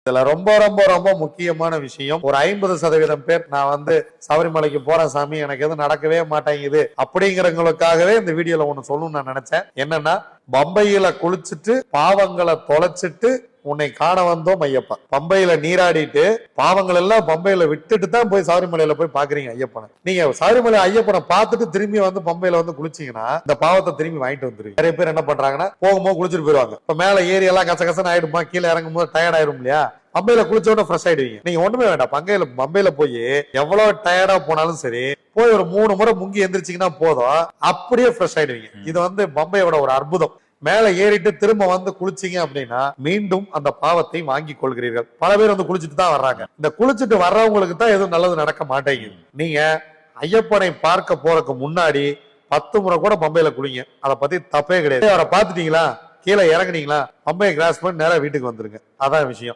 இதுல ரொம்ப ரொம்ப ரொம்ப முக்கியமான விஷயம், ஒரு 50% பேர் நான் சபரிமலைக்கு போறேன் சாமி, எனக்கு எதுவும் நடக்கவே மாட்டேங்குது அப்படிங்கிறவங்களுக்காகவே இந்த வீடியோல ஒண்ணு சொல்லணும்னு நான் நினைச்சேன். என்னன்னா, பம்பையில குளிச்சுட்டு பாவங்களை தொலைச்சிட்டு உன்னை காண வந்தோம் ஐயப்பா. பம்பையில நீராடிட்டு பாவங்கள் எல்லாம் பம்பையில விட்டுட்டு தான் போய் சபரிமலையில போய் பாக்குறீங்க ஐயப்பனை. நீங்க சபரிமலை ஐயப்பனை பார்த்துட்டு திரும்பி பம்பையில குளிச்சீங்கன்னா இந்த பாவத்தை திரும்பி வாங்கிட்டு வந்துருவீங்க. நிறைய பேர் என்ன பண்றாங்கன்னா, போகும்போது குளிச்சுட்டு போயிருவாங்க. இப்ப மேல ஏரி எல்லாம் கசகசன்னு ஆயிடுமா, கீழே இறங்கும் போது டயர்ட் ஆயிடும் இல்லையா, பம்பையில குளிச்சோட ஃப்ரெஷ் ஆயிடுவீங்க. நீங்க ஒண்ணுமே வேண்டாம், பம்பையில போய் எவ்வளவு டயர்டா போனாலும் சரி, போய் ஒரு 3 முறை முங்கி எந்திரிச்சிங்கன்னா போதும், அப்படியே ஃப்ரெஷ் ஆயிடுவீங்க. இது பம்பையோட ஒரு அற்புதம். மேல ஏறிட்டு திரும்ப குளிச்சீங்க அப்படின்னா மீண்டும் அந்த பாவத்தை வாங்கி கொள்கிறீர்கள். பல பேர் குளிச்சுட்டு தான் வர்றாங்க. இந்த குளிச்சுட்டு வர்றவங்களுக்கு தான் எதுவும் நல்லது நடக்க மாட்டேங்குது. நீங்க ஐயப்பனை பார்க்க போறதுக்கு முன்னாடி 10 முறை கூட பம்பையில குளிங்க, அதை பத்தி தப்பே கிடையாது. அவரை பார்த்துட்டீங்களா, கீழே இறங்குனீங்களா, பம்பையை கிராஸ் பண்ணி நேரா வீட்டுக்கு வந்துருங்க. அதான் விஷயம்.